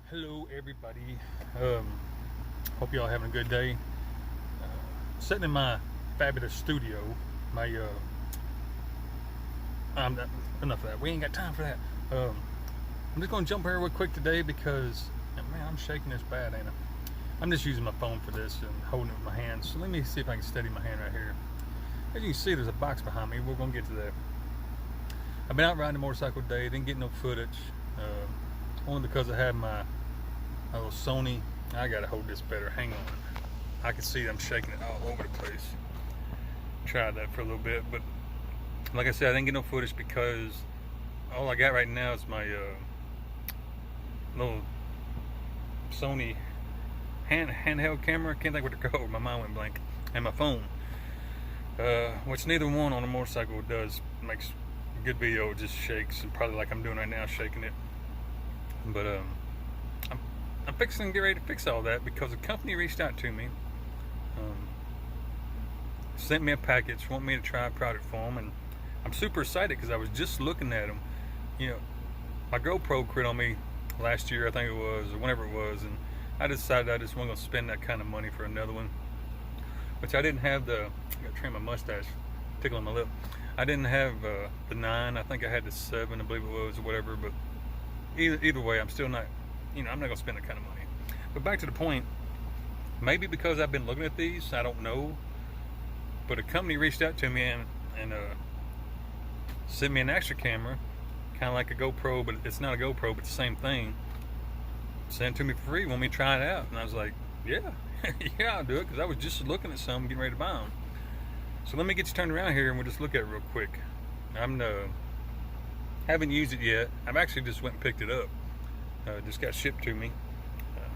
Hello everybody. Hope y'all having a good day. Sitting in my fabulous studio. Enough of that. We ain't got time for that. I'm just gonna jump here real quick today because man, I'm shaking this bad, ain't I? I'm just using my phone for this and holding it with my hands. So let me see if I can steady my hand right here. As you can see, there's a box behind me. We're gonna get to that. I've been out riding a motorcycle today. Didn't get no footage. Only because I had my little Sony. I gotta hold this better. Hang on. I can see I'm shaking it all over the place. Tried that for a little bit, but like I said, I didn't get no footage because all I got right now is my little Sony handheld camera. Can't think what they're called. My mind went blank. And my phone, which neither one on a motorcycle makes a good video. It just shakes, and probably like I'm doing right now, shaking it. But I'm fixing to get ready to fix all that because a company reached out to me, sent me a package, want me to try a product for them, and I'm super excited because I was just looking at them. You know, my GoPro quit on me last year, I think it was, or whenever it was, and I decided I just wasn't going to spend that kind of money for another one, which I didn't have I got to trim my mustache, tickling my lip. I didn't have the 9, I think I had the 7, I believe it was, or whatever, but either way, I'm still not, I'm not going to spend that kind of money. But back to the point, maybe because I've been looking at these, I don't know, but a company reached out to me and sent me an extra camera, kind of like a GoPro, but it's not a GoPro, but the same thing. Sent it to me for free, want me to try it out, and I was like, yeah, yeah, I'll do it, because I was just looking at some, getting ready to buy them. So let me get you turned around here, and we'll just look at it real quick. Haven't used it yet. I've actually just went and picked it up. Just got shipped to me.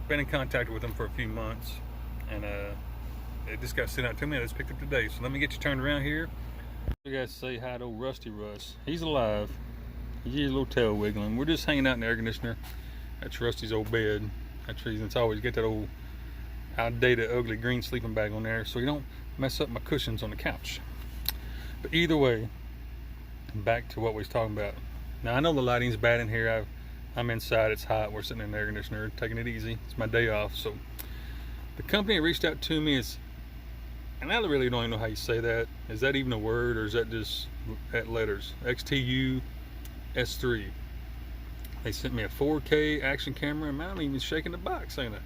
Been in contact with them for a few months, and it just got sent out to me. I just picked it up today. So let me get you turned around here. You guys say hi to old Rusty Russ. He's alive. He's a little tail wiggling. We're just hanging out in the air conditioner. That's Rusty's old bed. That's the reason it's always get that old outdated ugly green sleeping bag on there so you don't mess up my cushions on the couch. But either way, back to what we was talking about. Now I know the lighting's bad in here. I'm inside, it's hot, we're sitting in the air conditioner, taking it easy. It's my day off. So the company that reached out to me is, and I really don't even know how you say that. Is that even a word, or is that just at letters? xtus3. They sent me a 4K action camera, and I'm even shaking the box, ain't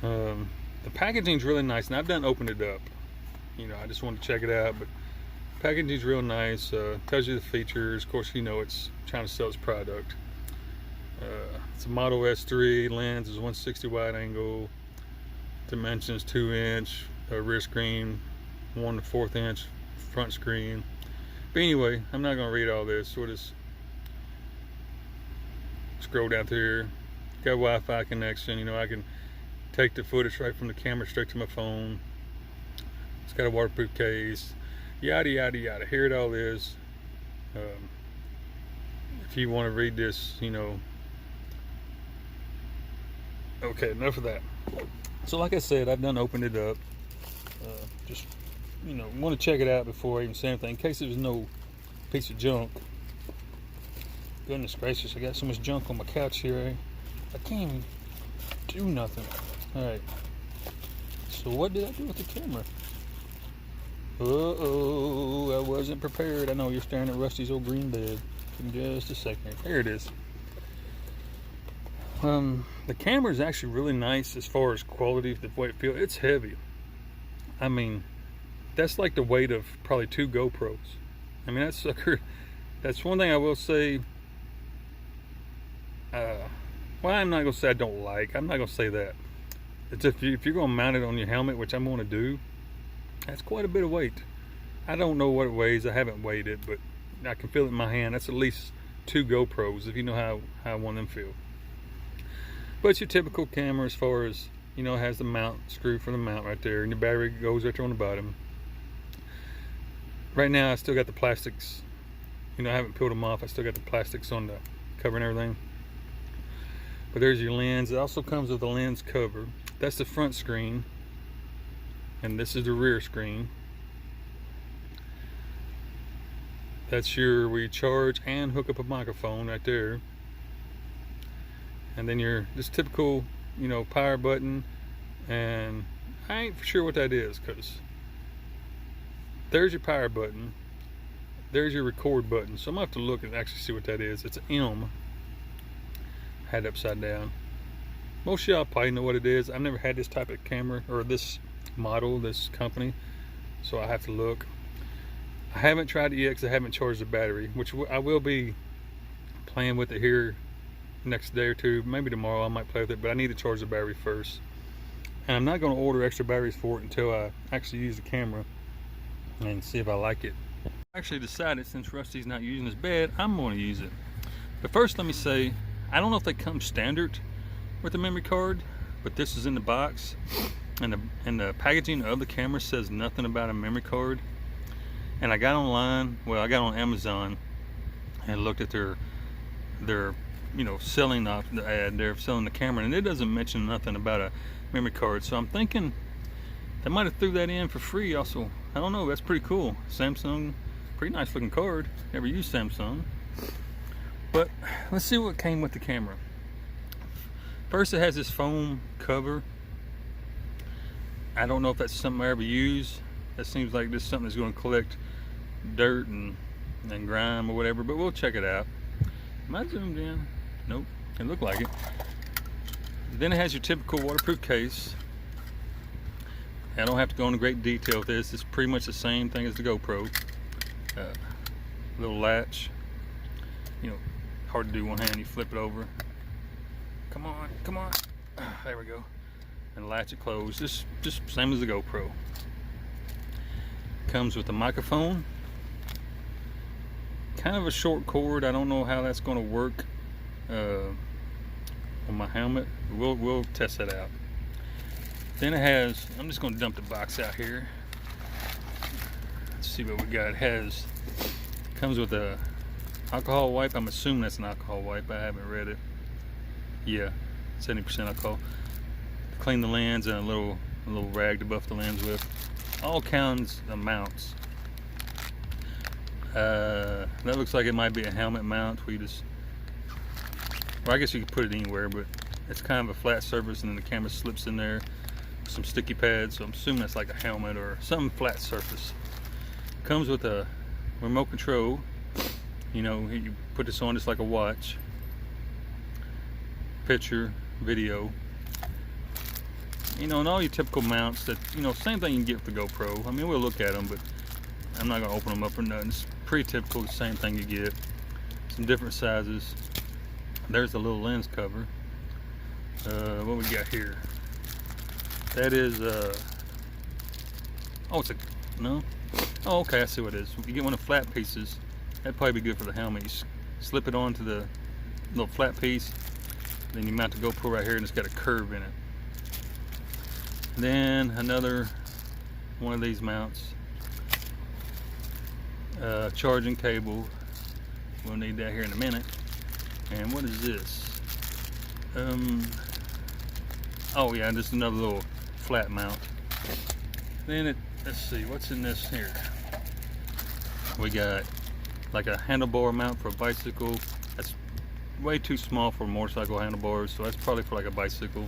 I? The packaging's really nice, and I've done opened it up. I just wanted to check it out, but packaging's real nice. Tells you the features. Of course, it's trying to sell its product. It's a Model S3. Lens is 160 wide angle. Dimensions 2-inch. Rear screen, 1 to 4th inch front screen. But anyway, I'm not gonna read all this. We'll just scroll down through here. Got Wi-Fi connection. I can take the footage right from the camera straight to my phone. It's got a waterproof case. Yada yada yada. Here it all is. If you want to read this, okay, enough of that. So like I said, I've done opened it up. Just want to check it out before I even say anything, in case it was no piece of junk. Goodness gracious, I got so much junk on my couch here. I can't even do nothing. All right. So what did I do with the camera? Uh-oh, I wasn't prepared. I know you're staring at Rusty's old green bed. In just a second. There it is. The camera is actually really nice as far as quality, the way it feels. It's heavy. I mean, that's like the weight of probably 2 GoPros. I mean, that sucker, that's one thing I will say. Well, I'm not going to say I don't like. I'm not going to say that. It's if you're going to mount it on your helmet, which I'm going to do, that's quite a bit of weight. I don't know what it weighs. I haven't weighed it, but I can feel it in my hand. That's at least 2 GoPros, if you know how one of them feel. But it's your typical camera as far as, it has the mount screw for the mount right there, and the battery goes right there on the bottom. Right now, I still got the plastics. I haven't peeled them off. I still got the plastics on the cover and everything. But there's your lens. It also comes with a lens cover. That's the front screen, and this is the rear screen. That's where you charge and hook up a microphone right there. and then your just typical, you know, power button, and I ain't for sure what that is, because there's your power button, there's your record button, so I'm gonna have to look and actually see what that is. It's an M, had it upside down. Most of y'all probably know what it is. I've never had this type of camera, or this model, this company, so I have to look. I haven't tried it yet because I haven't charged the battery, which I will be playing with it here next day or two. Maybe tomorrow I might play with it, but I need to charge the battery first. And I'm not going to order extra batteries for it until I actually use the camera and see if I like it. I actually decided, since Rusty's not using his bed, I'm going to use it. But first, let me say, I don't know if they come standard with the memory card, but this is in the box, and the packaging of the camera says nothing about a memory card. And I got online, well, I got on Amazon and looked at their you know, selling off the ad. They're selling the camera, and it doesn't mention nothing about a memory card. So I'm thinking they might have threw that in for free also. I don't know, that's pretty cool. Samsung, pretty nice looking card. Never used Samsung. But let's see what came with the camera. First, it has this foam cover. I don't know if that's something I ever use. That seems like this is something that's going to collect dirt and grime or whatever, but we'll check it out. Am I zoomed in? Nope, it looked like it. Then it has your typical waterproof case. I don't have to go into great detail with this. It's pretty much the same thing as the GoPro. Little latch. You know, hard to do one hand, you flip it over. Come on, come on. There we go. And latch it closed. Just same as the GoPro. Comes with a microphone. Kind of a short cord. I don't know how that's going to work on my helmet. We'll test that out. Then it has, I'm just going to dump the box out here. Let's see what we got. It comes with a alcohol wipe. I'm assuming that's an alcohol wipe. I haven't read it. Yeah, 70% alcohol. Clean the lens, and a little rag to buff the lens with. All kinds of mounts. That looks like it might be a helmet mount. Well, I guess you could put it anywhere, but it's kind of a flat surface, and then the camera slips in there with some sticky pads, so I'm assuming that's like a helmet or some flat surface. Comes with a remote control. You know, you put this on just like a watch. Picture, video. You know, and all your typical mounts that, you know, same thing you can get with the GoPro. I mean, we'll look at them, but I'm not going to open them up or nothing. It's pretty typical, the same thing you get. Some different sizes. There's the little lens cover. What we got here? That is, oh, it's a, no? Oh, okay, I see what it is. You get one of the flat pieces. That'd probably be good for the helmet. You slip it onto the little flat piece, then you mount the GoPro right here, and it's got a curve in it. Then another one of these mounts. Charging cable. We'll need that here in a minute. And what is this? Oh yeah, just another little flat mount. Then let's see, what's in this here? We got like a handlebar mount for a bicycle. That's way too small for motorcycle handlebars, so that's probably for like a bicycle.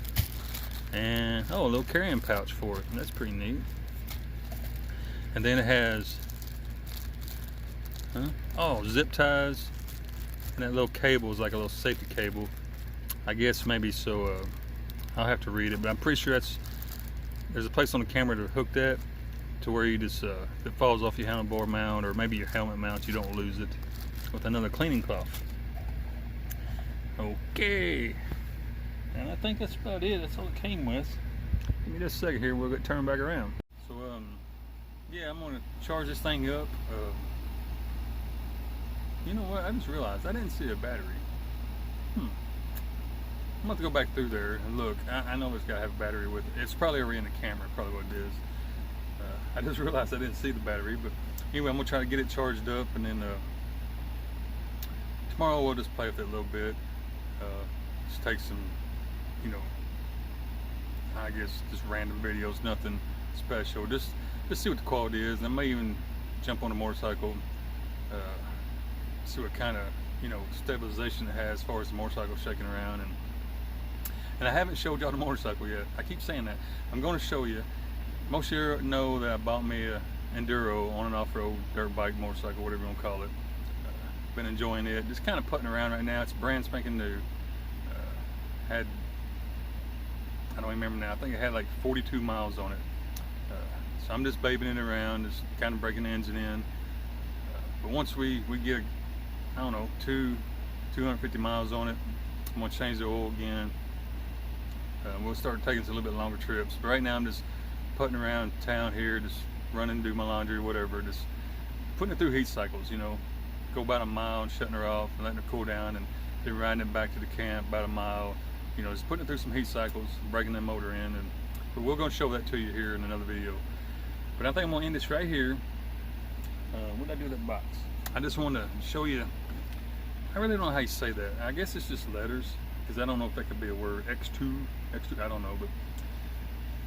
And oh, a little carrying pouch for it. That's pretty neat. And then it has zip ties, and that little cable is like a little safety cable, I guess, maybe, so I'll have to read it, but I'm pretty sure there's a place on the camera to hook that to where you just if it falls off your handlebar mount or maybe your helmet mount, you don't lose it, with another cleaning cloth. Okay, and I think that's about it. That's all it came with. Give me just a second here, we'll get turned back around. So yeah, I'm gonna charge this thing up. You know what, I just realized I didn't see a battery. I'm gonna have to go back through there and look. I know it's gotta have a battery with it. It's probably already in the camera, probably what it is. I just realized I didn't see the battery, but anyway, I'm gonna try to get it charged up, and then tomorrow we'll just play with it a little bit. Just take some, you know, I guess just random videos, nothing special. Just see what the quality is, and I may even jump on a motorcycle, see what kind of, you know, stabilization it has as far as the motorcycle shaking around, and And I haven't showed y'all the motorcycle yet. I keep saying that. I'm going to show you. Most of you know that I bought me a enduro on and off-road dirt bike, motorcycle, whatever you want to call it. Been enjoying it. Just kind of putting around right now. It's brand spanking new. Had, I don't remember now, I think it had like 42 miles on it. So I'm just babying it around, just kind of breaking the engine in. But once we get, I don't know, 250 miles on it, I'm going to change the oil again. We'll start taking some a little bit longer trips. But right now I'm just putting around town here, just running, do my laundry or whatever, just putting it through heat cycles, you know. Go about a mile and shutting her off and letting her cool down, and then riding it back to the camp about a mile, you know, just putting it through some heat cycles, breaking that motor in. But we're going to show that to you here in another video. But I think I'm going to end this right here. What did I do with that box? I just want to show you, I really don't know how you say that. I guess it's just letters, because I don't know if that could be a word. X2, I don't know, but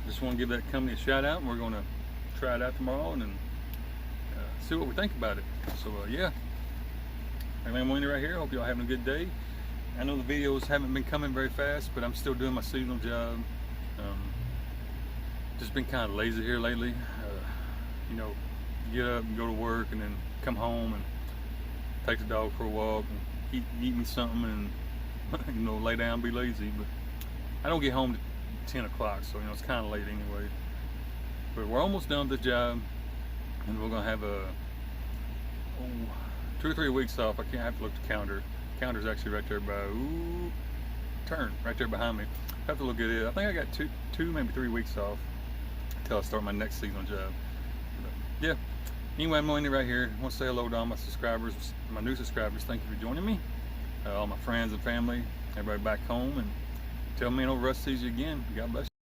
just want to give that company a shout out, and we're going to try it out tomorrow and then see what we think about it. So yeah, I'm Wayne right here. Hope y'all having a good day. I know the videos haven't been coming very fast, but I'm still doing my seasonal job. Just been kind of lazy here lately. You know, get up and go to work and then come home and take the dog for a walk and eat me something and you know, lay down, be lazy. But I don't get home to 10 o'clock, so you know, it's kind of late anyway. But we're almost done with this job, and we're gonna have a 2 or 3 weeks off. I can't have to look at the calendar. Calendar's actually right there by right there behind me. I have to look at it. I think I got two maybe 3 weeks off until I start my next seasonal job. But, yeah. Anyway, I'm Wayne right here. I want to say hello to all my subscribers, my new subscribers. Thank you for joining me. All my friends and family, everybody back home, and tell me, Russ sees you again. God bless you.